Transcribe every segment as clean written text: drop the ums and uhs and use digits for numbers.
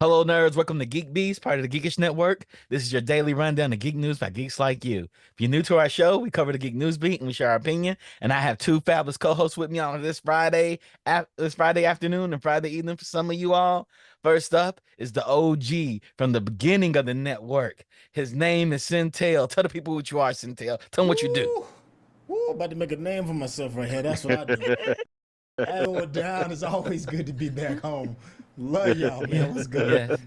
Hello, nerds. Welcome to GeekBeast, part of the Geekish Network. This is your daily rundown of geek news by geeks like you. If you're new to our show, we cover the geek news beat and we share our opinion. And I have two fabulous co-hosts with me on this Friday afternoon and Friday evening for some of you all. First up is the OG from the beginning of the network. His name is Centel. Tell the people what you are, Centel. Tell them what you do. Ooh, about to make a name for myself right here. That's what I do. Hey, what down? It's always good to be back home. Love y'all, man. What's good? Yeah.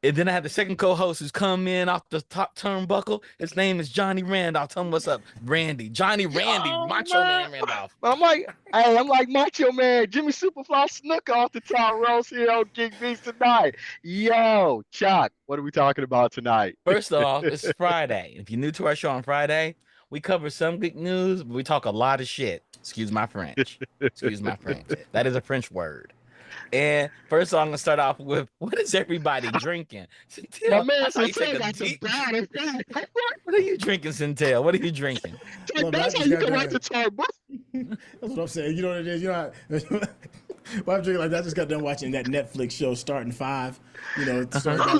And then I have the second co-host who's come in off the top turnbuckle. His name is Johnny Randolph. Tell him what's up, Randy. Johnny Randy, Macho Man Randolph. I'm like Macho Man, Jimmy Superfly Snuka off the top rows here on GeekBeast tonight. Yo, Chuck, what are we talking about tonight? First off, it's Friday. If you're new to our show on Friday, we cover some geek news, but we talk a lot of shit. Excuse my French. Excuse my French. That is a French word. And first of all, I'm gonna start off with what is everybody drinking? My man, what are you drinking, Centel? What are you drinking? That's how you can write the term. That's what I'm saying. You know what it is? You know, well, I'm drinking like that. I just got done watching that Netflix show, Starting Five. You know,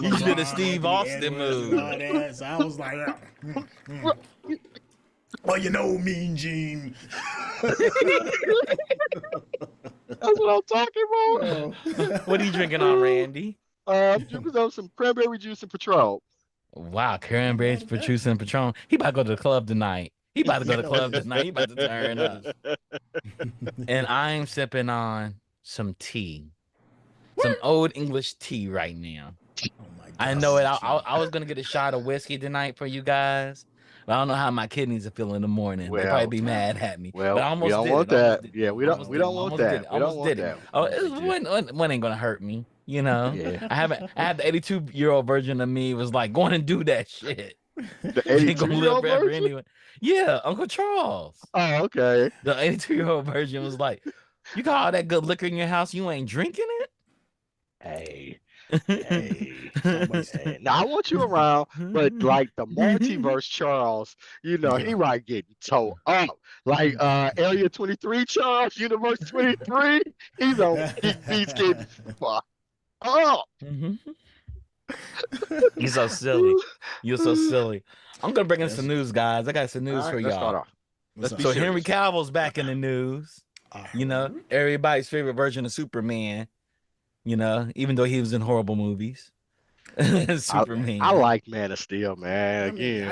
you did a Steve Austin move. So I was like, oh, you know, Mean Gene. That's what I'm talking about. What are you drinking on, Randy? I'm drinking on some cranberry juice and Patron. Wow, cranberry juice and Patron. He about to go to the club tonight. He about to turn up. And I'm sipping on some tea. Some old English tea right now. Oh my God. I know it. I was going to get a shot of whiskey tonight for you guys. But I don't know how my kidneys are feeling in the morning. They'll probably be mad at me. Well, but I almost we don't want that. Yeah, we don't want that. We don't want that. Oh, one ain't gonna hurt me. You know. Yeah. I had the 82-year-old version of me was like, go on and do that shit. The 82-year-old version. Anyway. Yeah, Uncle Charles. Oh, okay. The 82-year-old version was like, you got all that good liquor in your house, you ain't drinking it. Hey. Now I want you around, but like the multiverse Charles, you know, he right getting towed up. Like Area 23 Charles, Universe 23, he's getting fucked up. You're so silly. You're so silly. I'm gonna bring in some news, guys. I got some news for y'all. So Henry Cavill's back in the news. You know, everybody's favorite version of Superman. You know, even though he was in horrible movies. Superman. I like Man of Steel, man. Again,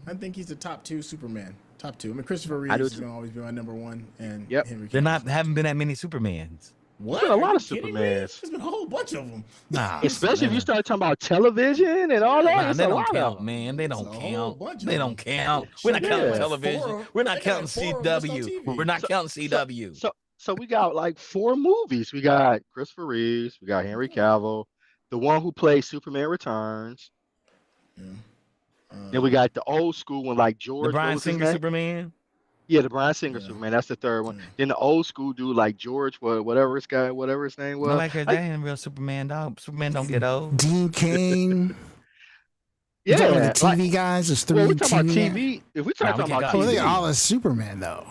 I think he's the top two Superman. Top two. I mean, Christopher Reeves is gonna always be my number one, and Henry Cavill. Haven't been that many Supermans. What? There's been a lot of Supermans. There's been a whole bunch of them. Nah, especially if you start talking about television and all that. Nah, they don't count, man. They don't count. They don't count. We're not counting television. We're not counting CW. We're not counting CW. So we got like 4 movies. We got Christopher Reeves. We got Henry Cavill, the one who played Superman Returns. Then we got the old school one, like George. The Bryan Singer Superman. Yeah, the Bryan Singer Superman. That's the third one. Then the old school dude, like George, whatever his name was. I like her. That ain't real Superman, dog. Superman don't get old. Dean Cain. Yeah, the TV guys. There's 3 we're talking about TV. If we're talking about TV, they all is Superman though.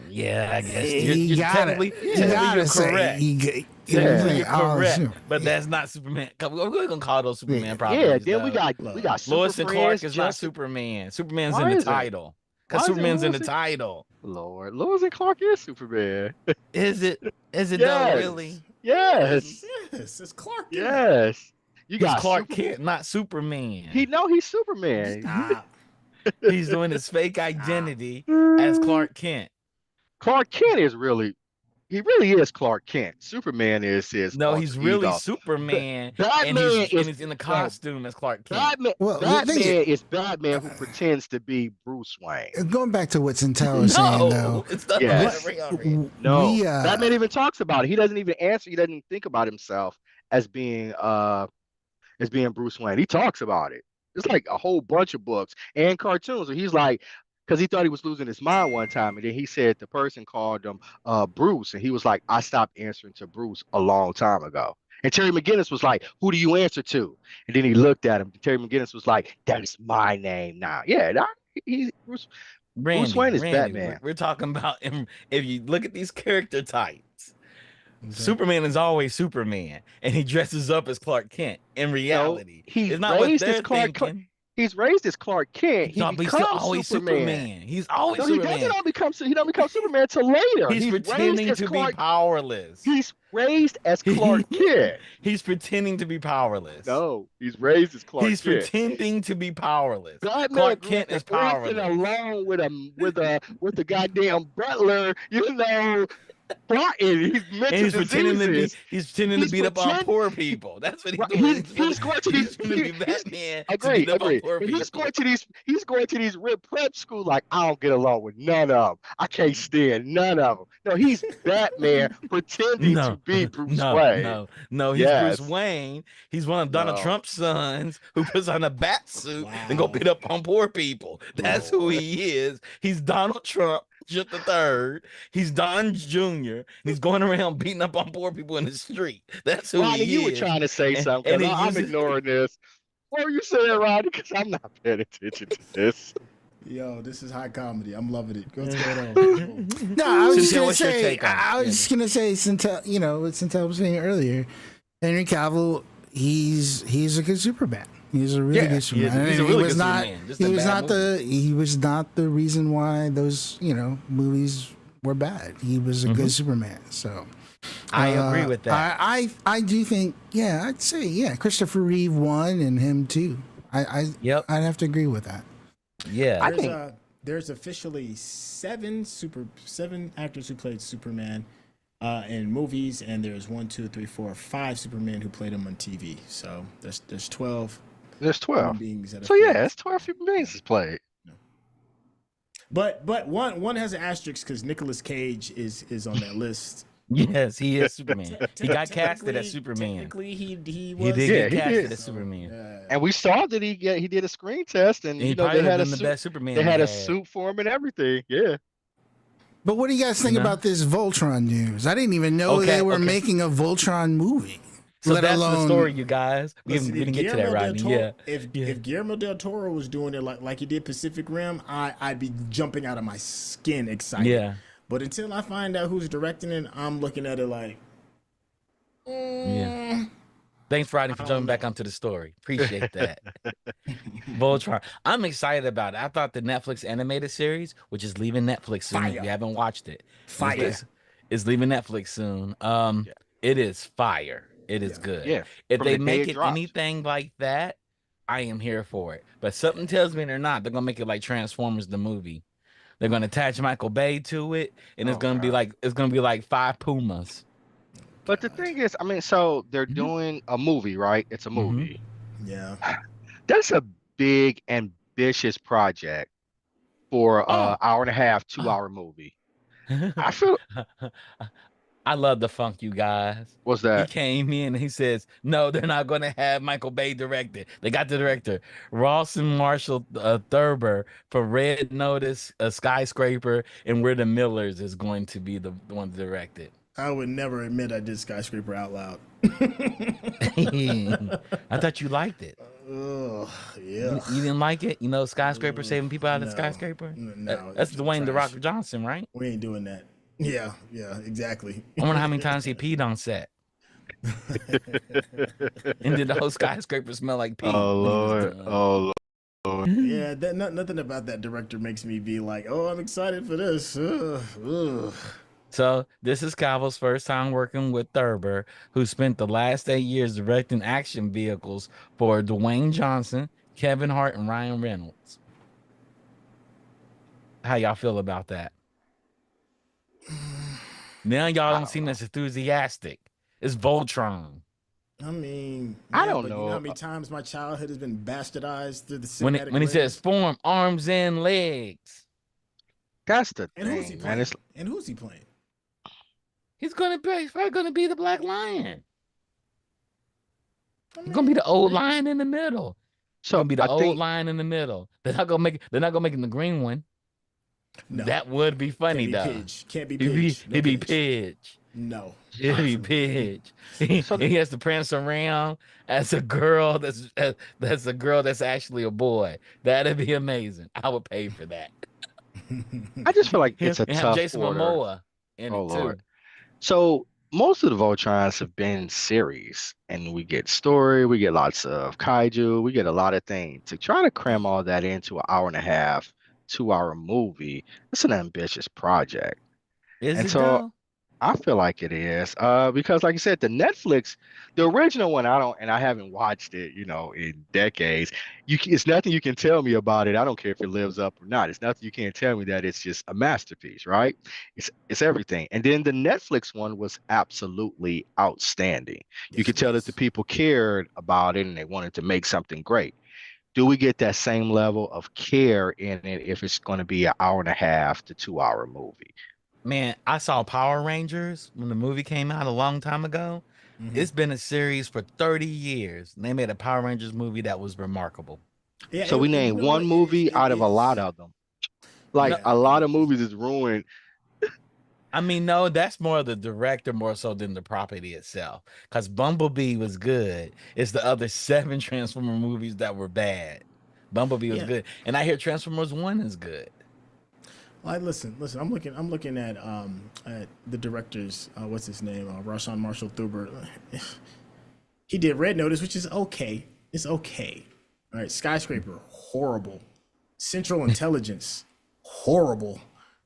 Yeah, I guess you're technically correct. You're correct, but that's not Superman. We're gonna call those Superman properties. Yeah, then we got Lois and Clark is not Superman. Superman's in the title. Because Superman's in the title. Lord, Lois and Clark is Superman. Is it? Is it though? Really? Yes. Yes, it's Clark. Yes. You got Clark Kent, not Superman. He's Superman. Stop. He's doing his fake identity as Clark Kent. Clark Kent is really is Clark Kent. Superman is his. No, he's really Superman. And he's in the costume as Clark Kent. Batman is Batman who pretends to be Bruce Wayne. Going back to what Centel was saying, though. Batman even talks about it. He doesn't even answer. He doesn't even think about himself as being Bruce Wayne. He talks about it. It's like a whole bunch of books and cartoons where he's like, because he thought he was losing his mind one time, and then he said the person called him Bruce, and he was like, I stopped answering to Bruce a long time ago. And Terry McGinnis was like, who do you answer to? And then he looked at him. Terry McGinnis was like, that's my name now. Yeah, he's Bruce Wayne is Batman. We're talking about him. If you look at these character types, Superman is always Superman, and he dresses up as Clark Kent. In No, reality, he's it's not what raised as they're Clark. thinking. He's raised as Clark Kent. He No, but he's still becomes always Superman. Superman. He's always No, he doesn't Superman. all become. He don't become Superman till later. He's He's raised pretending as to be Clark. powerless. He's raised as Clark Kent. He's pretending to be powerless. No, he's raised as Clark He's Kent. pretending to be powerless. Batman Clark grew Kent up is in Orphan powerless. alone with the goddamn butler, plotting. He's And mental he's pretending to be diseases. he's pretending to He's beat up on pretend- poor people. That's what he's Right, doing. he's going to these. pretending to be Batman to Agree, beat up on agree. poor But people. he's going to these rip prep school like I don't get along with none of them. I can't stand none of them. No, he's Batman pretending to be Bruce Wayne. No. He's Yes. Bruce Wayne. He's one of Donald No. Trump's sons who puts on a bat suit and go Wow. beat up on poor people. That's who he is. He's Donald Trump, just the third. He's Don Jr. and he's going around beating up on poor people in the street. That's who Rodney, he you were is. trying to say something. and he I'm uses- ignoring this. What were you saying, Rodney? Because I'm not paying attention to this. Yo, this is high comedy. I'm loving it. What's going on? No, I was just Cynthia, gonna what's your say. take on it? I was Yeah. just gonna say, since what Centel was saying earlier, Henry Cavill, he's a good Superman. He's a really Yeah, good Superman. he's a And really he was good not. Superman, just He a was bad not he was not the reason why those movies were bad. He was a good Superman. So I agree with that. I do think, I'd say, Christopher Reeve won and him too. Yep. I'd have to agree with that. Yeah. There's officially seven actors who played Superman in movies, and there's 5 Supermen who played him on TV. So there's 12. There's 12. Beings that So have yeah, played. it's 12 human beings that's played. But one has an asterisk because Nicolas Cage is on that list. Yes, he is Superman. He got casted as Technically- Superman. Technically, he He was. did Yeah, get he casted did. as Superman. Yeah. And we saw that he did a screen test, and And he you know probably they had a been the suit. best Superman. They had they a suit for him and everything. Yeah. But what do you guys think You know? about this Voltron news? I didn't even know Okay, they were okay. making a Voltron movie. So let that's alone the story, you guys. We Listen, didn't if get to that, Guillermo del Rodney. Toro- Yeah. If Guillermo del Toro was doing it like he did Pacific Rim, I'd be jumping out of my skin excited. Yeah. But until I find out who's directing it, I'm looking at it like, Yeah. Thanks, Rodney, for jumping back onto the story. Appreciate that. Voltron. I'm excited about it. I thought the Netflix animated series, which is leaving Netflix soon. If Fire. you haven't watched it, Fire. It's leaving Netflix soon. It is fire. It is good. Yeah. If From they the day make it it dropped. anything like that, I am here for it. But something tells me they're not. They're gonna make it like Transformers the movie. They're gonna attach Michael Bay to it, and it's Oh, gonna be God. like 5 Pumas. But the thing is, I mean, so they're doing a movie, right? It's a movie. yeah. That's a big, ambitious project for an hour and a half, 2-hour movie. I feel. I love the funk, you guys. What's He that? came in and he says, "No, they're not going to have Michael Bay direct it. They got the director, Rawson Marshall Thurber for Red Notice, a Skyscraper, and We're the Millers is going to be the one to direct it." I would never admit I did Skyscraper out loud. I thought you liked it. Ugh, yeah. You didn't like it? You know, Skyscraper saving people out of the No. skyscraper? No, That's it's Dwayne The trash. Rock Johnson, right? We ain't doing that. Yeah, exactly. I wonder how many times he peed on set. And did the whole skyscraper smell like pee? Oh Lord! Oh Lord! Yeah, nothing about that director makes me be like, oh, I'm excited for this. Ugh. So this is Cavill's first time working with Thurber, who spent the last 8 years directing action vehicles for Dwayne Johnson, Kevin Hart, and Ryan Reynolds. How y'all feel about that? Now y'all don't seem as enthusiastic. It's Voltron. I mean, I don't but You know. know how many times my childhood has been bastardized through the When cinematic he says lens? form, arms, and legs, That's the And who's he thing, man. playing? It's And who's he playing? he's probably gonna be the Black Lion. It's gonna be the old lion in the middle. so Gonna be the I old think lion in the middle. They're not gonna make it the green one. No, That would be funny can't be though. Pidge. Can't be He'd be, Pidge. No he'd be Pidge. Pidge. No. He'd be Pidge. He, So- he has to prance around as a girl that's a girl that's actually a boy. That'd be amazing. I would pay for that. I just feel like it's a And have tough Jason order. Momoa in Oh it too. Lord! So most of the Voltrons have been series, and we get story, we get lots of kaiju, we get a lot of things. To try to cram all that into an hour and a half, 2 hour movie, it's an ambitious project. Is And it so though? I feel like it is. Because like I said, the original one, I haven't watched it, in decades. It's nothing you can tell me about it. I don't care if it lives up or not. It's nothing you can't tell me that it's just a masterpiece, right? It's everything. And then the Netflix one was absolutely outstanding. You Yes, could it tell that the was. people cared about it and they wanted to make something great. Do we get that same level of care in it if it's going to be an hour and a half to 2 hour movie? Man, I saw Power Rangers when the movie came out a long time ago. Hmm. It's been a series for 30 years. And they made a Power Rangers movie that was remarkable. Yeah, So we and you named know one what? It is. movie It out of a lot is. of them. No, Like Yeah, a it lot of is. movies is ruined. I mean, no, that's more the director more so than the property itself. Because Bumblebee was good. It's the other seven Transformer movies that were bad. Bumblebee was Yeah. good. And I hear Transformers 1 is good. Like, listen. I'm looking at the director's. What's his name? Rashawn Marshall Thuber. He did Red Notice, which is okay. It's okay. All right. Skyscraper, horrible. Central Intelligence, horrible.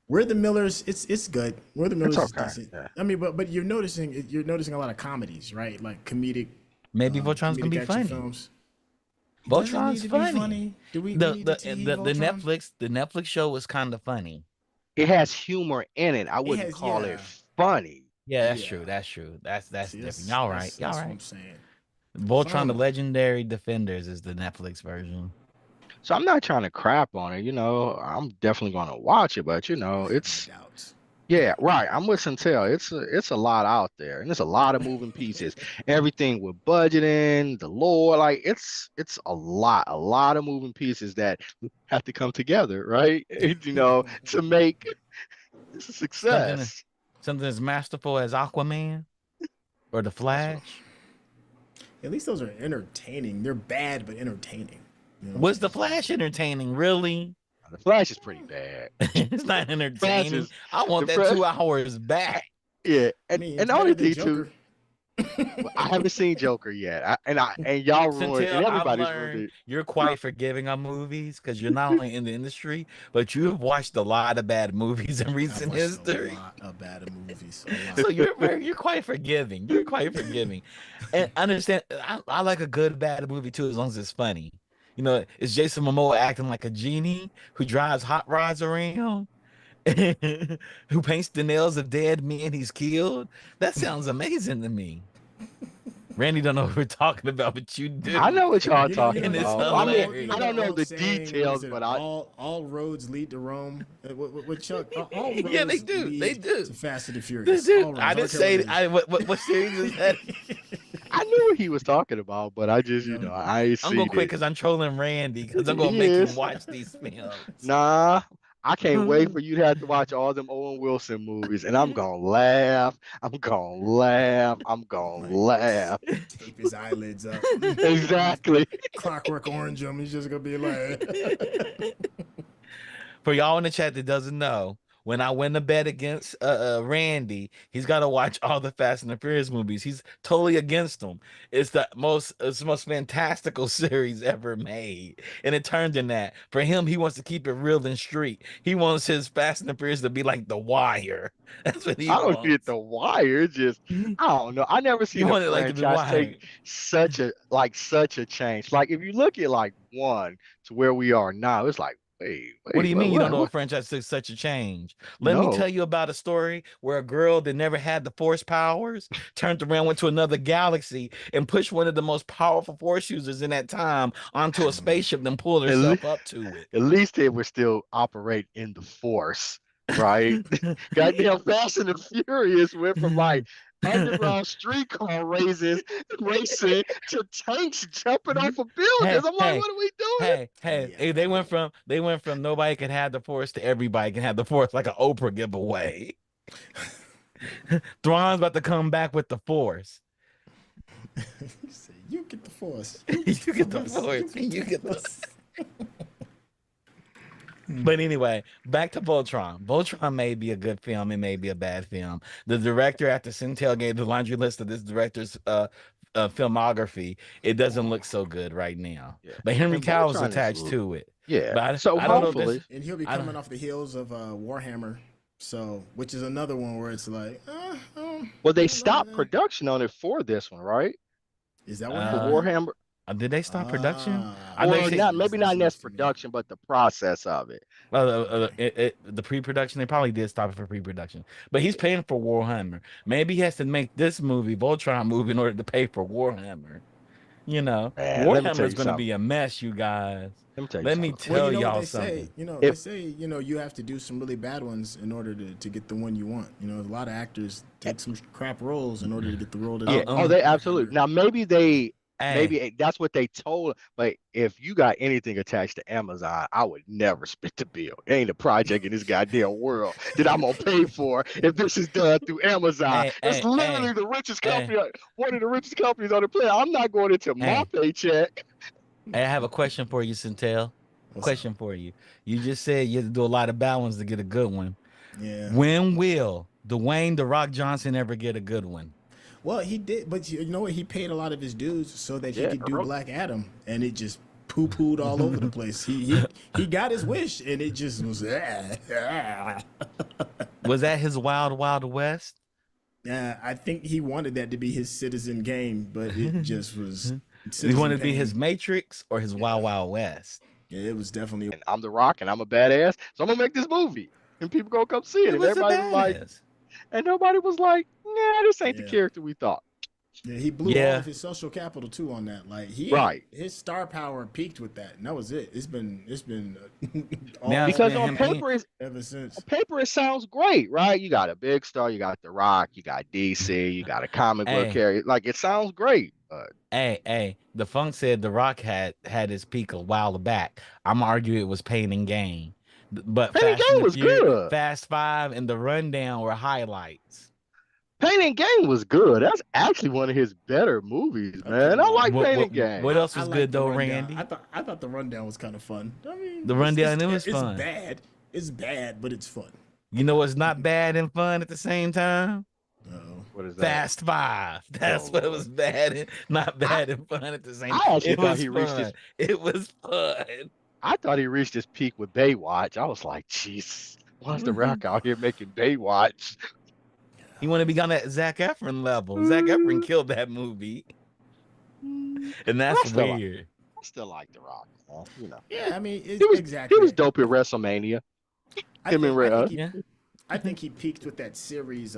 We're the Millers. It's good. We're the It's Millers is okay. decent. Yeah. I mean, but you're noticing a lot of comedies, right? Like Maybe Voltron's gonna comedic be action funny. films. Does it need Voltron's to be funny. funny? Do we The need to the tee the the Voltron? Netflix show was kind of funny. It has humor in it. I It wouldn't has, call it yeah, funny. Yeah, that's yeah. true. That's true. That's See, different. that's Y'all right. that's Y'all that's what right. I'm saying. So I Voltron: don't The know. Legendary Defenders is the Netflix version. So I'm not trying to crap on it. I'm definitely going to watch it, but I have my it's doubts. yeah, right. I'm with Centel. It's a lot out there, and there's a lot of moving pieces. Everything with budgeting, the lore, like it's a lot of moving pieces that have to come together, right? To make this a Something success. something as masterful as Aquaman or The That's what. Flash. At least those are entertaining. They're bad but entertaining. You know what I'm Was The saying? Flash entertaining? Really? The Flash is pretty bad. It's not Flash entertaining. is I the want that Flash, 2 hours back. yeah, I and mean, and it's the only better than thing too, Joker. I haven't seen Joker yet, and y'all ruined, and Until I've everybody's ruined learned it. you're quite forgiving on movies because you're not only in the industry, but you have watched a lot of bad movies in I've recent watched a history. lot of bad movies. A lot. So you're quite forgiving. You're quite forgiving, and understand. I like a good bad movie too, as long as it's funny. Is Jason Momoa acting like a genie who drives hot rods around, who paints the nails of dead men he's killed? That sounds amazing to me. Randy don't know what we're talking about, but you I do, know what y'all You know talking and it's that about. I old, mean, you know I hilarious. that don't know old the saying. What is details, it? but All roads lead to Rome. With Chuck, all Yeah, they roads do. They lead do. to Fast and the They Furious. do. All I roads. I don't didn't care what say it is. I what series is that? I knew what he was talking about, but I just, You know. I ain't I'm gonna seen quit it. because I'm trolling Randy because I'm gonna He make him is. watch these films. Nah, I can't wait for you to have to watch all them Owen Wilson movies, and I'm gonna laugh. I'm gonna laugh. I'm gonna Right. laugh. Tape his eyelids up. Exactly. Clockwork Orange him. He's just gonna be like. For y'all in the chat that doesn't know, when I win the bet against Randy, he's got to watch all the Fast and the Furious movies. He's totally against them. It's the most fantastical series ever made, and it turned in that. For him, he wants to keep it real and street. He wants his Fast and the Furious to be like The Wire. That's what he I don't get wants. the wire. It's just I don't know. I never You seen a want it like to be franchise take wired. such a change. Like if you look at like one to where we are now, it's like What do wait, you mean you don't know a what? franchise took such a change? Let me No, tell you about a story where a girl that never had the force powers turned around, went to another galaxy, and pushed one of the most powerful force users in that time onto a spaceship, then pulled at, le herself up to it. at least they would still operate in the force, right? Goddamn Fast and the Furious went from like underground streetcar racing to tanks jumping off of buildings. Hey, I'm like, hey, what are we doing? Yeah. hey, they went from nobody can have the force to everybody can have the force, like an Oprah giveaway. Thrawn's about to come back with the force. You say, you get the force. You get the Force. You force. get You the get the force. But anyway, back to Voltron. Voltron may be a good film. It may be a bad film. The director, after Sintel gave the laundry list of this director's filmography, it doesn't look so good right now. Yeah. But Henry And Cavill's Voltron is attached to it. yeah. But So I don't know if hopefully, this. And he'll be I don't- coming off the heels of Warhammer, so which is another one where it's like, well, they I don't know, stopped man. production on it for this one, right? Is that For what Uh, happened? Warhammer. Did they stop production? Ah, I know Well, they- not maybe not in That's this news to me. production, but the process of it. The pre-production, they probably did stop it for pre-production. But he's paying for Warhammer. Maybe he has to make this movie, Voltron movie, in order to pay for Warhammer. You know, Man, let me tell Warhammer's you going to something. be a mess, you guys. Let me tell you Let me something. tell Well, you know what y'all they something. say. They If- say, you have to do some really bad ones in order to get the one you want. A lot of actors take some crap roles in order to get the role that Yeah. Uh-uh. Oh, they absolutely. Now maybe they Hey, maybe that's what they told. But if you got anything attached to Amazon, I would never split the bill. It ain't a project in this goddamn world that I'm gonna pay for if this is done through Amazon. Hey, It's hey, literally hey, the richest hey. company, one of the richest companies on the planet. I'm not going into my Hey. paycheck. I have a question for you, Centel. What's Question for you. You just said you have to do a lot of bad ones to get a good one. Yeah. When will Dwayne The Rock Johnson ever get a good one? Well, he did, but you know what? He paid a lot of his dues so that he Yeah, could do bro. Black Adam, and it just poo-pooed all over the place. He got his wish, and it just was. Was that his Wild Wild West? I think he wanted that to be his Citizen game, but it just was. He Citizen wanted to be Kane. his Matrix or his Wild Wild West? Yeah, it was definitely. And I'm The Rock, and I'm a badass, so I'm gonna make this movie, and people gonna come see it. It And was a everybody was like, badass. and nobody was like, nah, this ain't the Yeah. character we thought. Yeah, he blew Yeah. all of his social capital too on that. Like Right. his star power peaked with that, and that was it. It's been all Now it's Because been on him being- paper, ever since. it sounds great, right? You got a big star, you got The Rock, you got DC, you got a comic book Hey. character. Like it sounds great, but Hey, the Funk said The Rock had his peak a while back. I'm argue it was Pain and Gain. But Pain and Fast Gain and the was Furious, good. Fast Five and The Rundown were highlights. Pain and Gain was good. That's actually one of his better movies, man. I like Pain and Gain. What else was I good liked The though, Rundown. Randy? I thought the rundown was kind of fun. I mean, The Rundown, it was fun. It's bad. It's bad, but it's fun. You know what's not bad and fun at the same time? Uh-oh. What is that? Fast Five. That's Oh, what Lord. was bad and not bad and fun at the same I time. actually It thought was he reached fun. his. It was fun. I thought he reached his peak with Baywatch. I was like, jeez, why's The Rock out here making Baywatch? He want to be on that Zac Efron level. Zac Efron killed that movie, and that's I still like- weird. I still like The Rock, man. You know, Yeah, I mean, he was exactly. he was dope at WrestleMania. I him and Ray, Yeah, I think he peaked with that series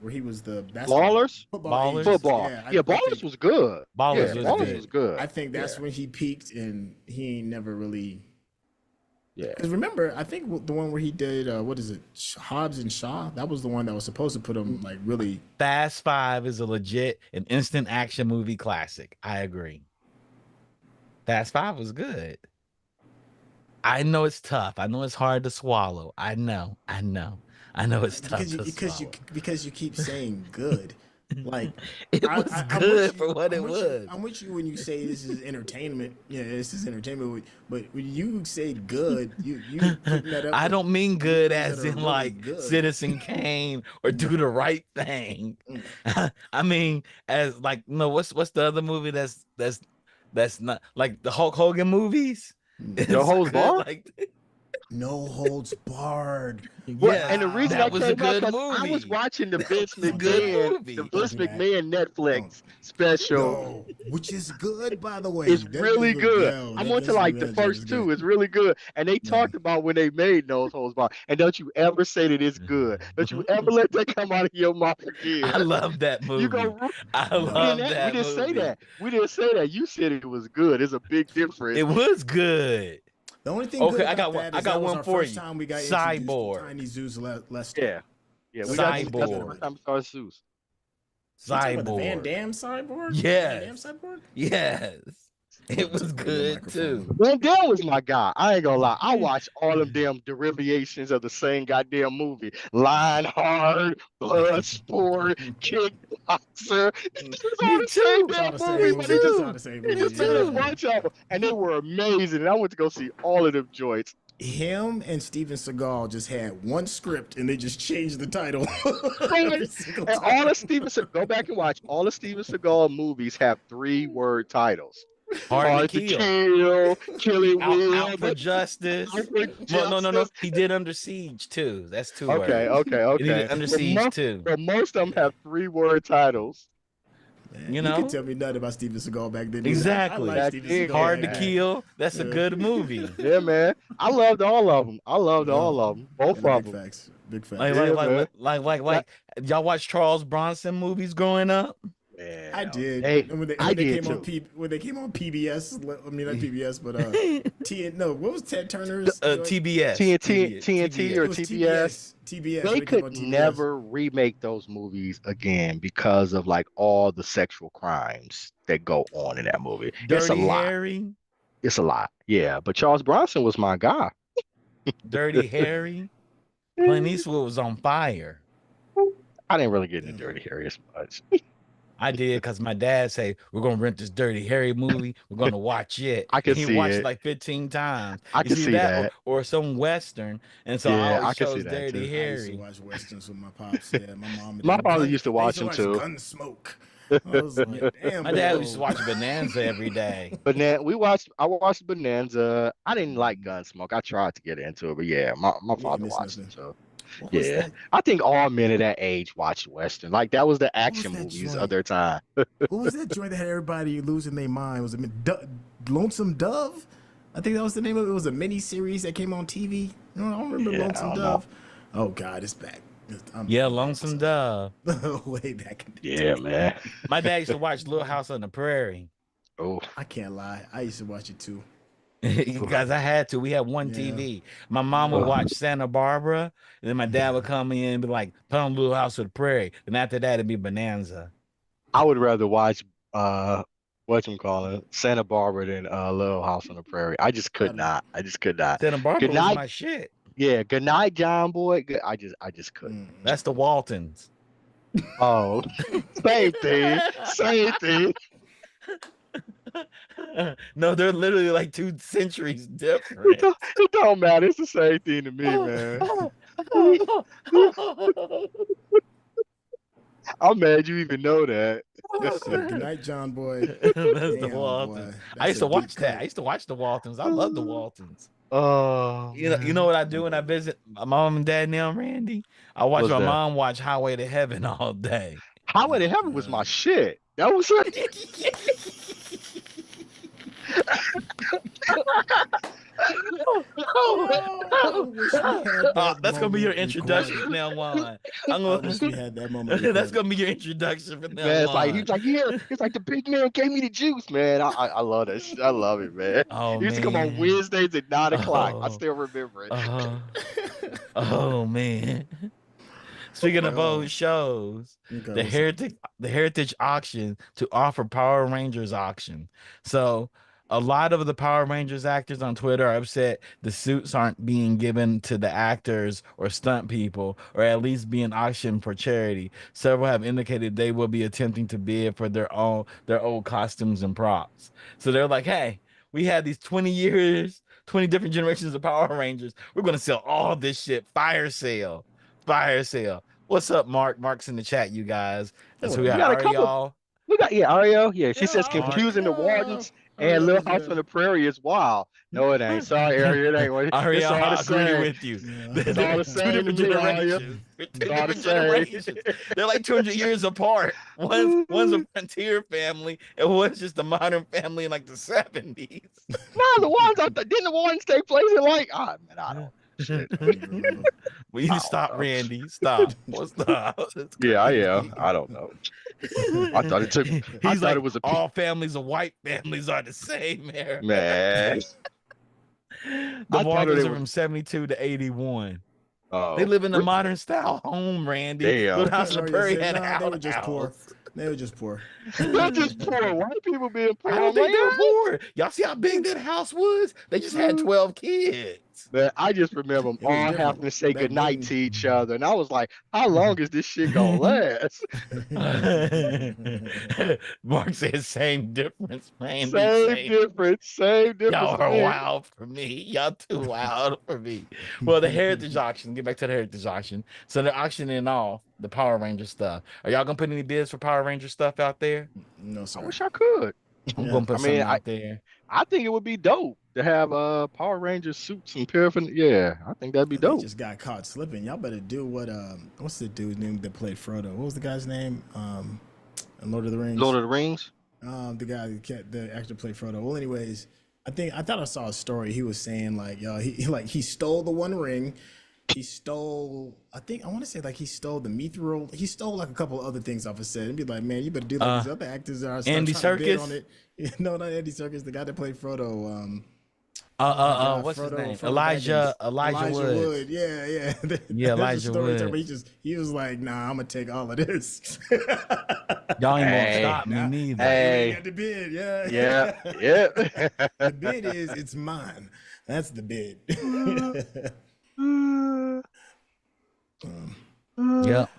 where he was the basketball Ballers, football. Ballers. agent. football. Yeah, I Ballers think- was good. Ballers Yeah, was Ballers good. was good. I think that's Yeah. when he peaked, and he ain't never really. Yeah. Because remember, I think the one where he did what is it, Hobbs and Shaw? That was the one that was supposed to put him like really. Fast Five is a legit an instant action movie classic. I agree. Fast Five was good. I know it's tough. I know it's hard to swallow. I know it's tough Because you keep saying good, like It was I'm good with you- for what it I'm with you- was. I'm with you when you say this is entertainment. Yeah, this is entertainment. But when you say good, you putting that up I with don't mean good movies as that are in really like good. Citizen Kane or Do the Right Thing. I mean as like no, what's the other movie that's not like the Hulk Hogan movies? No Holds good, Barred? like No Holds Barred. Well, yeah, and the reason that I was a came out good 'cause I was movie. watching the Vince was a good McMahon, movie. the Vince Don't do that. McMahon Netflix special. No, which is good, by the way. It's That really doesn't- good. no, I that went to doesn't like mean the that first it's two. good. It's really good. And they talked about when they made No Holds Barred. And don't you ever say that it's good. Don't you ever let that come out of your mouth again. I love that movie. You go. I We love didn't, that we didn't say movie. that. We didn't say that. You said it was good. It's a big difference. It was good. The only thing Okay, good I about got one- that I is got that was one our for first you. time we got Cyborg. introduced to Tiny Zeus Lester. Yeah. We got that's the Cyborg. first time we saw Zeus. You talking about the Van Cyborg. Damme cyborg? Yes. Van Damme cyborg? Yes. It was Took away good your microphone. too. Van Damme was my guy. I ain't gonna lie. I watched all of them derivations of the same goddamn movie. Lionheart, Bloodsport, Kickboxer. This is all Me the same too. It's all damn the same movies, movie. but they It's just all the same they movie. just made a too. bunch of them, and they were amazing. And I went to go see all of them joints. him and Steven Seagal just had one script and they just changed the title every single And time. all the go back and watch all the Steven Seagal movies have 3-word titles. Hard to Kill. Killing Out for Justice. Well, no. He did Under Siege too. That's 2 words. Okay. He did Under Siege too. But most of them have 3-word titles. Man, You know? can tell me nothing about Steven Seagal back then. Exactly. I like Steven Seagal. Hard to back then. Kill. That's a good movie. Yeah, man. I loved all of them. Both of them. Facts. Big facts. Like y'all watch Charles Bronson movies growing up? Yeah, I did. When they came on PBS, I mean not PBS, but what was Ted Turner's TBS. TNT or TBS. TBS. They could never remake those movies again because of like all the sexual crimes that go on in that movie. It's a lot. Harry. It's a lot. Yeah, but Charles Bronson was my guy. Dirty Harry. Clint Eastwood was on fire. I didn't really get into Dirty Harry as much. I did because my dad said, we're going to rent this Dirty Harry movie. We're going to watch it. I can he see watched it. it like 15 times. I can see that. Or some Western. And so Yeah, I always I can see chose that Dirty too. Harry. I used to watch westerns with my pops. Yeah, my mom. My father used to watch them too. Gunsmoke. I was like, damn. My dad used to watch Bonanza every day. I watched Bonanza. I didn't like Gunsmoke. I tried to get into it, but yeah, my father watched it too. Yeah, I think all men of that age watched Western. Like that was the action movies of their time. What was that joint that had everybody losing their mind? Was it Lonesome Dove? I think that was the name of it. It was a mini series that came on TV. No, I don't remember Lonesome Dove. Oh God, it's back. Lonesome Dove. Way back in the Yeah, day. man. My dad used to watch Little House on the Prairie. Oh, I can't lie. I used to watch it too. Because I had to. We had one TV. My mom would watch Santa Barbara, and then my dad would come in and be like, put on Little House on the Prairie. And after that, it'd be Bonanza. I would rather watch Santa Barbara than Little House on the Prairie. I just could not. Santa Barbara was my shit. Yeah, good night, John Boy. I just couldn't. That's the Waltons. Oh, same thing. No, they're literally like 2 centuries different. It don't matter. It's the same thing to me, man. I'm mad you even know that. Good night, John Boy. That's the Damn, Waltons. boy. I used That's a to watch deep that. cut. I used to watch the Waltons. I love the Waltons. Oh, You know what I do when I visit my mom and dad now, Randy? I watch What's my that? mom watch Highway to Heaven all day. Highway to Heaven was my shit. That was That's gonna be your introduction from now on. I wish we had that moment. That's gonna be your introduction from now man. It's like on. he's like, yeah, it's like the big man gave me the juice, man. I love that shit. I love it, man. Oh, He used to come on man. Wednesdays at 9 o'clock. I Oh. still remember it. Oh man. Speaking of old shows, the Heritage auction to offer Power Rangers auction. So a lot of the Power Rangers actors on Twitter are upset the suits aren't being given to the actors or stunt people, or at least being auctioned for charity. Several have indicated they will be attempting to bid for their old costumes and props. So they're like, hey, we had these 20 years, 20 different generations of Power Rangers. We're gonna sell all this shit. Fire sale. What's up, Mark? Mark's in the chat, you guys. That's who we we got. got a couple- Ariel. We got Ariel. Yeah, she says Ariel. confusing the Wardens and Little House on the Prairie is wild. No, it ain't. Sorry, Ariel. It ain't. It's Ariel, all I the agree same. with you. Yeah. It's all the Two same different to me, Ariel. generations. Two It's all the different same. generations. They're like 200 years apart. One's a frontier family, and one's just a modern family in like the 70s. No, the ones didn't the ones take place in like man, I don't. Shit. Will you stop, Randy? Stop. Well, stop. Yeah, I am. I don't know. I thought it took. I He's thought like, it was a all families of white families are the same here. man. The I thought Waltons it are was- from 72 to 81. Oh, They live in a modern style home, Randy. Damn. Little House on the Prairie had Nah, they were a just poor. outhouse. They were just poor. They're just poor. White people being poor. I don't think man. they were poor. Y'all see how big that house was? They just had 12 kids. Man, I just remember them It was all different. having to say Back goodnight then. to each other. And I was like, how long is this shit gonna last? Mark says same difference, man. Same difference Y'all to are me. wild for me. Y'all too wild for me. Well, the Heritage Auction. Get back to the Heritage Auction. So they're auctioning off the Power Ranger stuff. Are y'all gonna put any bids for Power Ranger stuff out there? No, I sir. wish I could. I'm Yeah. gonna put I mean, something out there. I think it would be dope to have Power Ranger suits and paraphernalia. Yeah, I think that'd be They dope. just got caught slipping. Y'all better do what what's the dude's name that played Frodo? What was the guy's name? In Lord of the Rings. Lord of the Rings. The guy the actor played Frodo. Well, anyways, I thought I saw a story. He was saying like, yo, he stole the One Ring. He stole, I want to say like he stole the mithril. He stole like a couple of other things off his set. And be like, man, you better do like these other actors are. Andy trying to bid Serkis? on it. No, not Andy Serkis. The guy that played Frodo. What's his name? Frodo Elijah Baggins. Woods. Yeah. Yeah, There's a Elijah story Woods. where he was like, nah, I'm gonna take all of this. Y'all ain't gonna Hey, stop me neither. Hey. You got the bid, yeah. Yeah, yeah. The bid is it's mine. That's the bid. Yep.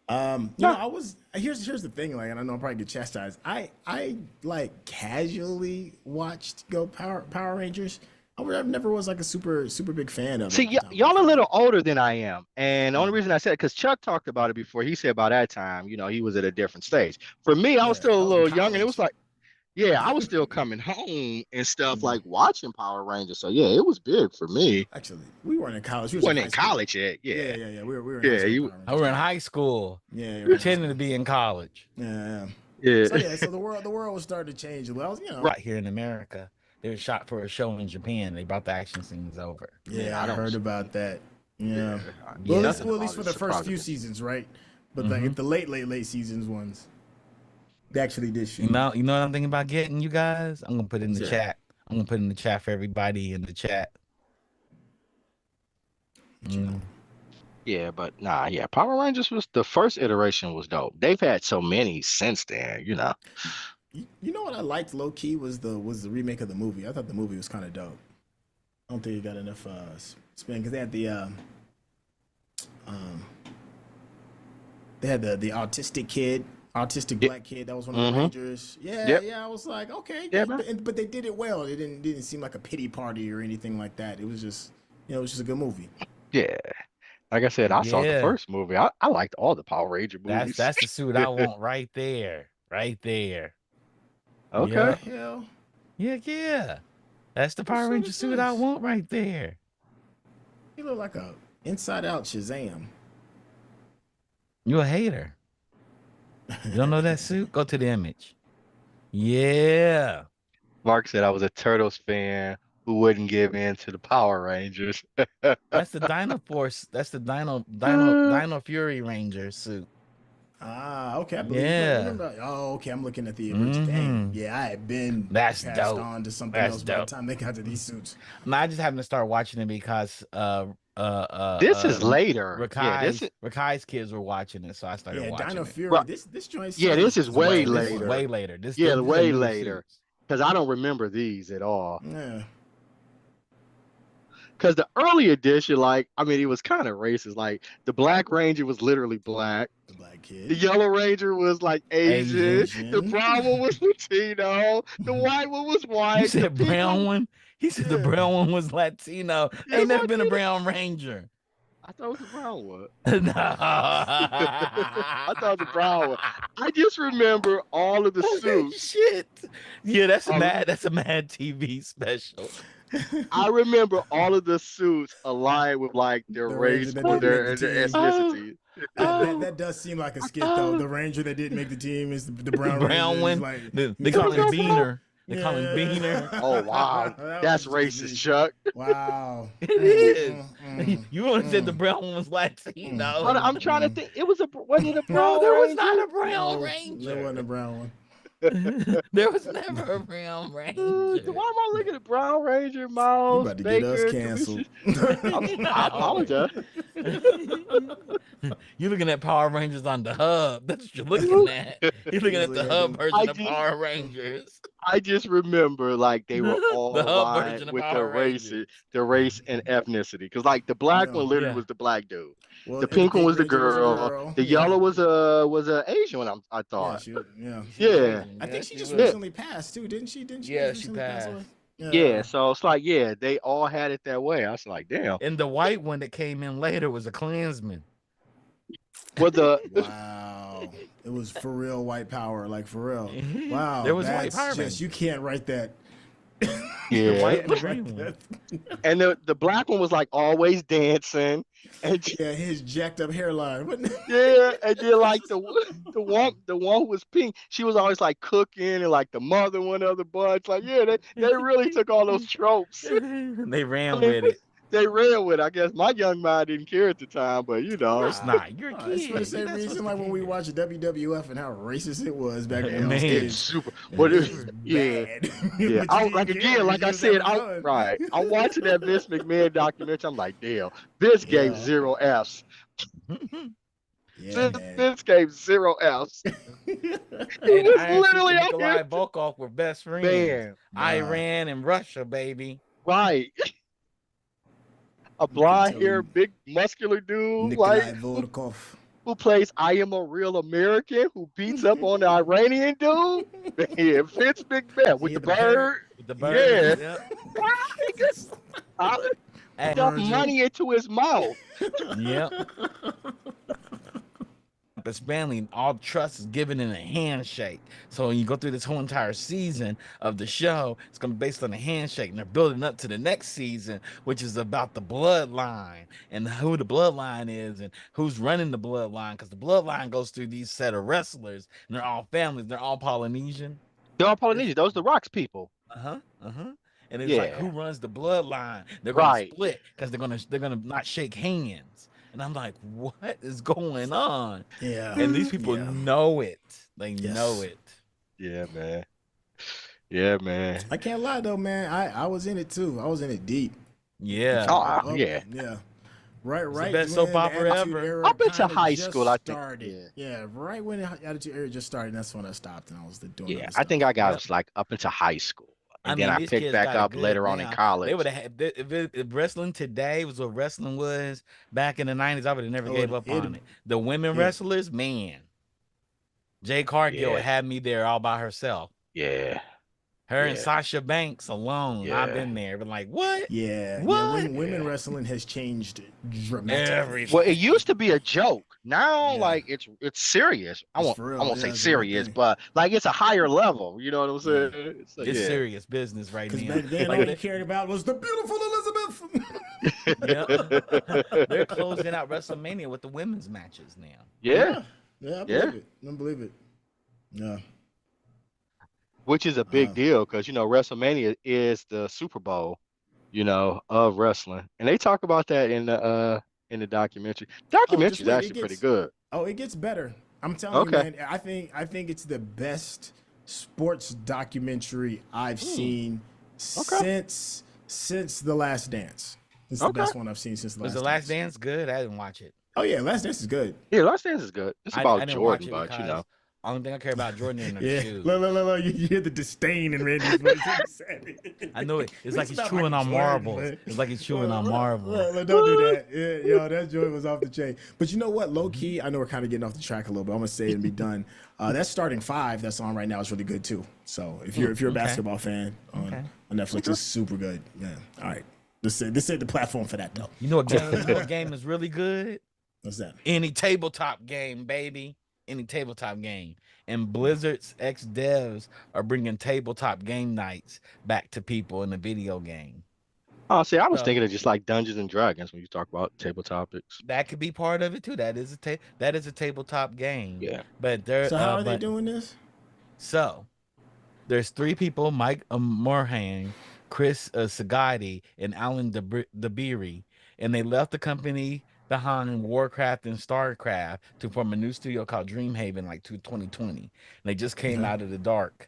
I was here's the thing, like, and I know I'll probably get chastised. I like casually watched Power Rangers. I never was like a super big fan of See, it. y'all a little older than I am, and the only reason I said it because Chuck talked about it before. He said by that time, he was at a different stage. For me, I was still a I was in little younger, and it was college. like, yeah, I was still coming home and stuff, like watching Power Rangers. So yeah, it was big for me. Actually, we weren't in college. We You was weren't in in high school. college yet, Yeah. yeah, We were in Yeah, high school. you- Power I were in Rangers. high school, Yeah, you were in high pretending to be in college. school. Yeah. yeah. So yeah, so the world was starting to change. Well, Right here in America, they were shot for a show in Japan. They brought the action scenes over. Yeah, I don't- heard about that. Yeah. Yeah. Well, at Nothing least about for it the first few surprises me. seasons, right? But like the late seasons ones, they actually did shoot. You know what I'm thinking about getting, you guys? I'm gonna put it in the Yeah. chat. I'm gonna put it in the chat for everybody in the chat. Yeah, but nah, yeah. Power Rangers was the first iteration was dope. They've had so many since then, You know what I liked low key was the remake of the movie. I thought the movie was kind of dope. I don't think it got enough spin because they had the autistic black kid that was one of the Rangers. Yeah, Yep. yeah. I was like, okay, Yeah, but they did it well. It didn't seem like a pity party or anything like that. It was just it was just a good movie. Yeah. Like I said, I saw the Yeah. first movie. I liked all the Power Ranger movies. That's the suit I want right there. Right there. Okay. Hell, Yeah. That's the Power suit Ranger is suit I this? want right there. he looked like a inside out Shazam. You a hater. You don't know that suit? Go to the image. Yeah. Mark said I was a Turtles fan who wouldn't give in to the Power Rangers. That's the Dino Force. That's the Dino Fury Ranger suit. Ah, okay. I believe Yeah. remember. Oh, okay. I'm looking at the image. Dang. Mhm. Yeah, I had been That's passed dope. on to something That's else by the dope. time they got to these suits. No, I just happened to start watching it because This is later. Rakai's kids were watching it, so I started Yeah, watching Dino it. Fury. Well, This joint. yeah, this is way This later. is way later. This Yeah, these are way new later. suits. Because I don't remember these at all. Yeah. Because the early edition, it was kind of racist. Like, the Black Ranger was literally black. The black The kid. Yellow Ranger was like Asian. Asian. The brown one was Latino. The white one was white. You The said pink brown one? He said the Yeah. brown one was Latino. Yeah, Ain't never been a Latino. brown ranger. I thought it was the brown one. No. I thought it was the brown one. I just remember all of the suits. Shit. Yeah, that's a Um, mad TV special. I remember all of the suits aligned with their The race Ranger that or didn't their make the team. ethnicity. That does seem like a skit though. The Ranger that didn't make the team is the brown, Brown Ranger. one. Like, They call him no Beaner. They call him Yeah. Beaner. Oh wow, That that's was just racist, me. Chuck. Wow. It is. Mm. You only said the brown one was Latino. But I'm trying to think. Wasn't it a brown No, there was Ranger? not a brown No, ranger. There wasn't a brown one. There was never a brown ranger. Why am I looking at Brown Ranger, You Miles, about to Baker, get us canceled. I apologize. You're looking at Power Rangers on the hub. That's what you're looking at. You're looking at the hub version of did. Power Rangers. I just remember like they were all The hub aligned version of with Power Rangers. the race and ethnicity. Because like the black Yeah. one literally Yeah. was the black dude. Well, The the pink one Pink was the Ranger was a girl. girl. The Yeah. yellow was a Asian one. I Yeah, thought. yeah. She was Yeah, Asian. I think Yes, she she just was. yeah, recently passed too, didn't she? Didn't she Yeah, just she recently pass passed. away? yeah. Yeah. So it's like yeah, they all had it that way. I was like, damn. And the white one that came in later was a Klansman. Well, the Wow. It was for real white power, like for real. Wow, There was white that's Power just Rangers. you can't write that. The yeah, white and the Can't green write one. that. and the black one was like always dancing, and Yeah, his jacked up hairline. What? yeah, and then like the one who was pink, she was always like cooking, and like the mother one of the bunch. Like yeah, they really took all those tropes. They I ran mean, with it. they ran with it. I guess my young mind didn't care at the time, but you Of know, course not. You're a It's for the kid. You're same not supposed reason to like when we care. watched WWF and how racist it was back then on Man. it's stage. super. But It it, was yeah, bad. yeah. But you Like didn't care again, like I because you was said, having fun. right. I'm watching that Vince McMahon documentary. I'm like, damn, Vince gave Yeah. 0 Fs. Yeah, man. Vince gave 0 Fs. He And was Iron Sheik literally and out there, Nikolai Volkov were best friends. man. Nah, Iran and Russia, baby. Right, a you can blonde tell hair, me big muscular dude, Nikolai like Volkov. who plays I Am a Real American, who beats up on the Iranian dude. Yeah, Vince McMahon with He the had the parrot. bird. With the Yeah, birds. Yep. he just Hey, stuffed Virgil. money into his mouth. yep. His family, all trust is given in a handshake. So when you go through this whole entire season of the show, it's gonna be based on a handshake, and they're building up to the next season, which is about the bloodline and who the bloodline is and who's running the bloodline. Because the bloodline goes through these set of wrestlers, and they're all families. They're all Polynesian. They're all It's Polynesian. Those the Rocks people. And it's like who Yeah, runs the bloodline? They're gonna right. split because they're gonna not shake hands. And I'm like, what is going on? Yeah. And these people Yeah. know it. They know Yes. it. Yeah, man. Yeah, man. I can't lie though, man. I was in it too. I was in it deep. Yeah. Oh, yeah. Yeah. Right, It's the right. best when soap the opera Attitude ever. Era Up into kinda high just school, I think. started. Yeah, right when the Attitude Era just started, that's when I stopped and I was doing Yeah, other I stuff. think I got Yep. us like up into high school, I and then mean, I these picked kids back got it up good later on in now. They college. would have had if wrestling today was what wrestling was back in the 90s, I would have never Oh, gave up it'd- on it. The women yeah. wrestlers, man. Jay Cargill Yeah, had me there all by herself. yeah, Her and yeah, Sasha Banks alone. I've yeah. been there. Been like, what? Yeah, What? women Yeah. wrestling has changed dramatically. Everything. Well, it used to be a joke. Now, Yeah. like it's serious. It's for real. I won't Yeah, say it's a real serious, thing. but like it's a higher level. You know what I'm saying? It's like, It's yeah. serious business right Because now. back then, Like all you cared about was the beautiful Elizabeth. they're closing out WrestleMania with the women's matches now. Yeah, Yeah, I Yeah. believe it. I believe it. Yeah. which is a big Uh, deal because WrestleMania is the Super Bowl, of wrestling, and they talk about that in the documentary. Oh, Documentary just is wait. actually pretty good. Oh, it gets better. I'm telling you, Okay. man. I think it's the best sports documentary I've seen since The Last Dance. It's the Okay. best one I've seen since Was the Last Dance good? I didn't watch it. Oh yeah, Last Dance is good. Yeah, Last Dance is good. It's I about didn't Jordan, watch it but because only thing I care about Jordan in her Yeah. shoes. Look, you hear the disdain in Randy's voice. when he said it. I know it. It's like he's about chewing Michael on Jordan, marbles. man. It's like he's chewing on Look, marbles. don't do that. Yeah, yo, that joint was off the chain. But you know what? Low key, I know we're kind of getting off the track a little bit. I'm gonna say it and be done. That starting five that's on right now is really good too. So if you're a okay. basketball fan on Netflix, it's super good. Yeah. All right. This ain't the platform for that though. You know what game is really good? What's that? Any tabletop game, baby. Any tabletop game. And Blizzard's ex-devs are bringing tabletop game nights back to people in the video game. Oh, see, I was So- thinking of just like Dungeons and Dragons when you talk about table topics. That could be part of it too. That is a tabletop game. Yeah. But there. So how are they doing this? So there's three people: Mike Morhaime, Chris Sagatti, and Alan Dabiri, and they left the company behind Warcraft and Starcraft to form a new studio called Dreamhaven like 2020. And they just came out of the dark.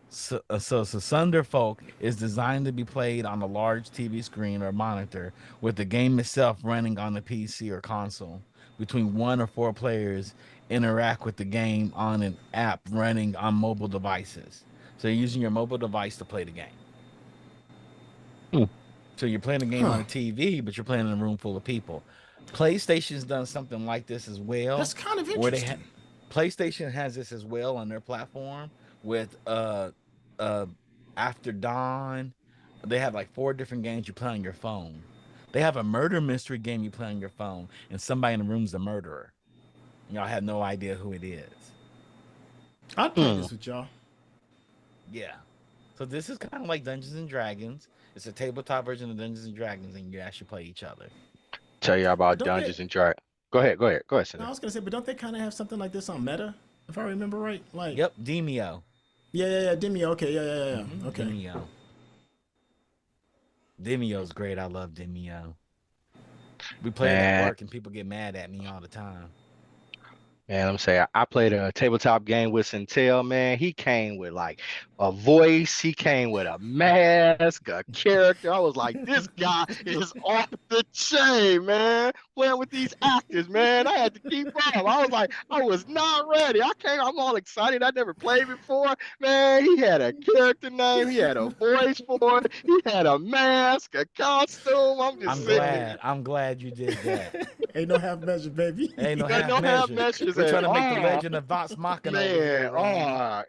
So Sunderfolk is designed to be played on a large TV screen or monitor, with the game itself running on the PC or console. Between 1 or 4 players interact with the game on an app running on mobile devices. So you're using your mobile device to play the game. Hmm. So you're playing the game on a TV, but you're playing in a room full of people. PlayStation's done something like this as well. That's kind of Where interesting. PlayStation has this as well on their platform with After Dawn. They have like 4 different games you play on your phone. They have a murder mystery game you play on your phone, and somebody in the room's the murderer. Y'all have no idea who it is. I'd play this with y'all. Yeah. So this is kind of like Dungeons and Dragons. It's a tabletop version of Dungeons and Dragons, and you actually play each other. Tell you about Dungeons and Dragons. Go ahead, No, Cindy. I was gonna say, but don't they kind of have something like this on Meta, if I remember right? Like, Yep, Demio. yeah, Demio. Okay, yeah. Okay. Demio's great. I love Demio. We play it at work, and people get mad at me all the time. Man, I'm saying I played a tabletop game with Centel, man. He came with like a voice, he came with a mask, a character. I was like, this guy is off the chain, man. Playing with these actors, man. I had to keep up. I was like, I was not ready. I'm all excited. I never played before. Man, he had a character name, he had a voice for it, he had a mask, a costume. I'm glad you did that. Ain't no half measure, baby. Ain't no half measures. We're trying to make the legend of Vox Machina over here.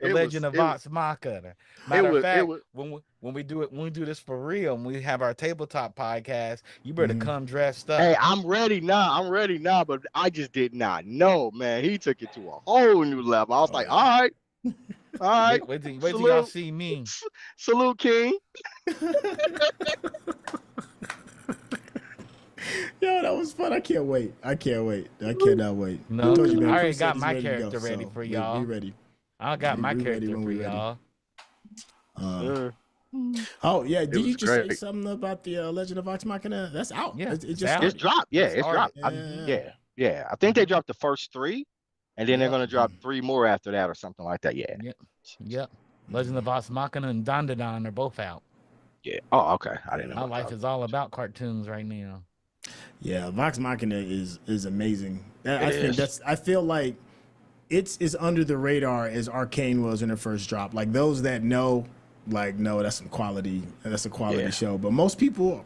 The legend of Vox Machina. Matter of fact, when we do this for real, when we have our tabletop podcast, you better come dressed up. Hey, I'm ready now, but I just did not know, man. He took it to a whole new level. I was like, all right. Wait till y'all see me. Salute, King. Yo, that was fun. I can't wait. I cannot wait. No, I told you, man, I already Chris got said my he's ready to character go, ready so for y'all. Be ready. I got my character for we're y'all. Oh yeah, did you just great. say something about the Legend of Vox Machina? That's out. Yeah, it it's just out. It's dropped. Yeah, it's dropped. Yeah. I think they dropped the first 3, and then they're gonna drop 3 more after that or something like that. Yeah. Yep. Legend of Vox Machina and Dandadan are both out. Yeah. Oh, okay. I didn't know. My life is all about cartoons right now. Yeah, Vox Machina is amazing. I feel like it's as under the radar as Arcane was when it first dropped. Like those that know, like, no, that's some quality. That's a quality show. But most people,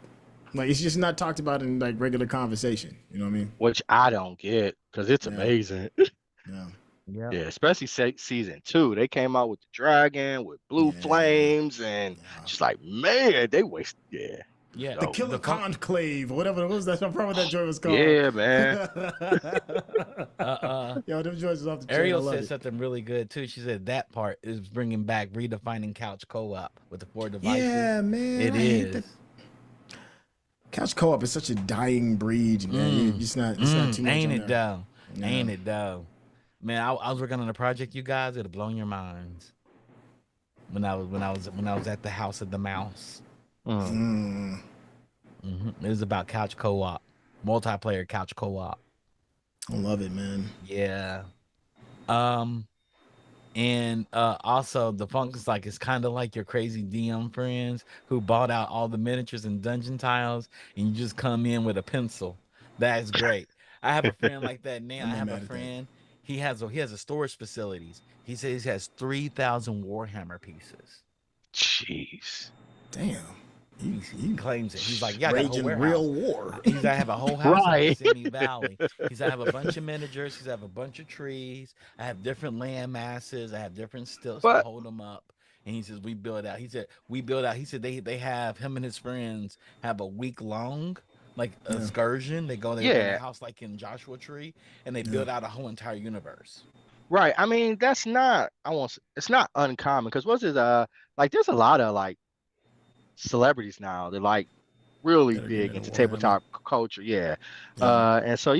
like, it's just not talked about in like regular conversation. You know what I mean? Which I don't get because it's amazing. Yeah. Yeah, especially season 2. They came out with the dragon, with blue flames, and just like, man, they wasted. Yeah. The Killer Conclave, or whatever it was. That's what probably that joint was called. Yeah, man. Yo, them joints is off the chain. Ariel said something really good too. She said that part is bringing back redefining couch co-op with the 4 devices. Yeah, man. It is. Couch co-op is such a dying breed, man. It's not too much. Ain't it though? Ain't it though? Man, I was working on a project, you guys. It'll blow your minds. When I was at the House of the Mouse. It was about couch co-op, multiplayer couch co-op. I love it, man. Yeah. And also the funk is like, it's kind of like your crazy DM friends who bought out all the miniatures and dungeon tiles, and you just come in with a pencil. That's great. I have a friend like that now. I have a friend. He has a storage facilities. He says he has 3,000 Warhammer pieces. Jeez. Damn. He claims it. He's like, yeah, I got a whole warehouse. Real war. He's I have a whole house in the Simi Valley. He's I have a bunch of miniatures. He's I have a bunch of trees. I have different land masses. I have different stilts to hold them up. And he says we build out. He said they have him and his friends have a week long like excursion. They go there in a house like in Joshua Tree, and they build out a whole entire universe. Right. I mean, that's not. It's not uncommon because there's a lot of like celebrities now. They're like really big into tabletop culture. Yeah. And so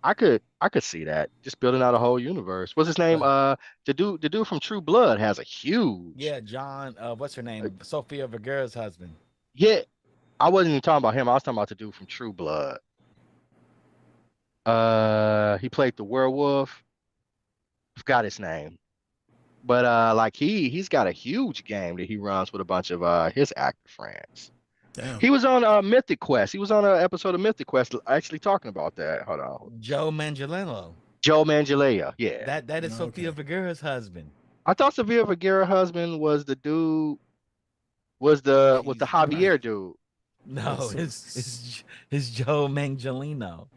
I could see that just building out a whole universe. What's his name? The dude from True Blood has a huge. John. What's her name? Sofia Vergara's husband. Yeah. I wasn't even talking about him. I was talking about the dude from True Blood. He played the werewolf. Forgot his name. But like he's got a huge game that he runs with a bunch of his actor friends. Damn. He was on Mythic Quest. He was on an episode of Mythic Quest actually talking about that. Hold on. Joe Manganiello. Joe Manganiello. Yeah. That is Sofia Vergara's husband. I thought Sofia Vergara husband was the dude, was the Right. Javier dude. No, it's Joe Manganiello.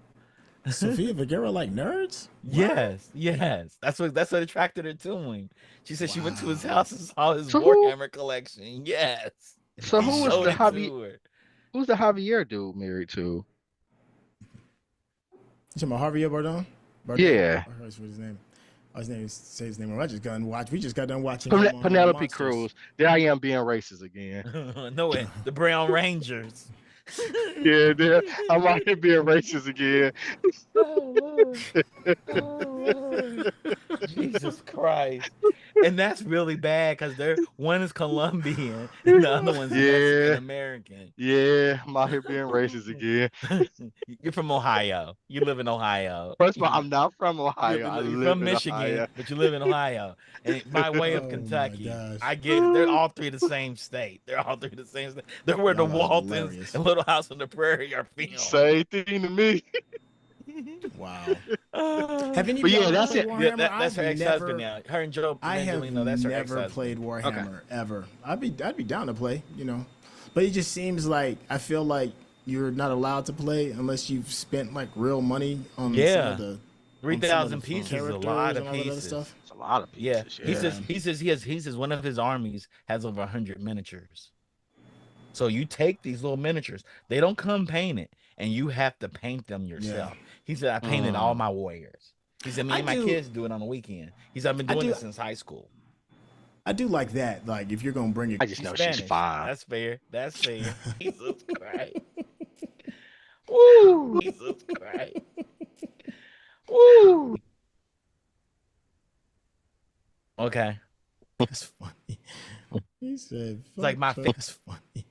Sofia Vergara like nerds? Yes, yes. That's what attracted her to him. She said she went to his Wow. house and saw his So who Warhammer collection. Yes. so He who is showed the it to her. who's the Javier dude married to? You talking about Javier Bardem? Yeah. What's his name? Oh, his name is, say his name. I just got done watch. We just got done watching Penelope Monsters. Cruz. There I am being racist again. No, the Brown Rangers. Yeah, there I'm out here being racist again. Oh Lord. Oh Lord. Jesus Christ. And that's really bad because one is Colombian and the other one's Mexican Yeah, American. yeah, I'm out here being racist again. You're from Ohio. You live in Ohio. First of all, I'm not from You're, Ohio. I you're live from in Michigan, Ohio. but you live in Ohio. And by way of Oh my Kentucky, gosh. I get it. They're all three the same state. They're all three the same state. They're where the Y'all are Waltons hilarious. and Little House on the Prairie are filmed. Same thing to me. Wow. Uh, Have any But of y'all yeah, ever that's played it. Warhammer? that's her I've ex-husband never, now. Her and Joe I have Manganiello, that's her never ex-husband. played Warhammer ever. I'd be down to play, you know. But it just seems like I feel like you're not allowed to play unless you've spent like real money on some Yeah. of the 3,000 pieces is a lot of and all that other pieces. stuff. It's a lot of Yeah, pieces. he Yeah. says he says one of his armies has over 100 miniatures. So you take these little miniatures, they don't come painted, and you have to paint them yourself. He said, I painted all my warriors. He said, me and my kids do it on the weekend. He said, I've been doing this since high school. I do like that. Like if you're gonna bring it, I just know she's Spanish. fine. That's fair. That's fair. Jesus Christ. Woo! Jesus Christ. Woo! Okay. that's funny. He said, It's like my "Fuck, that's funny."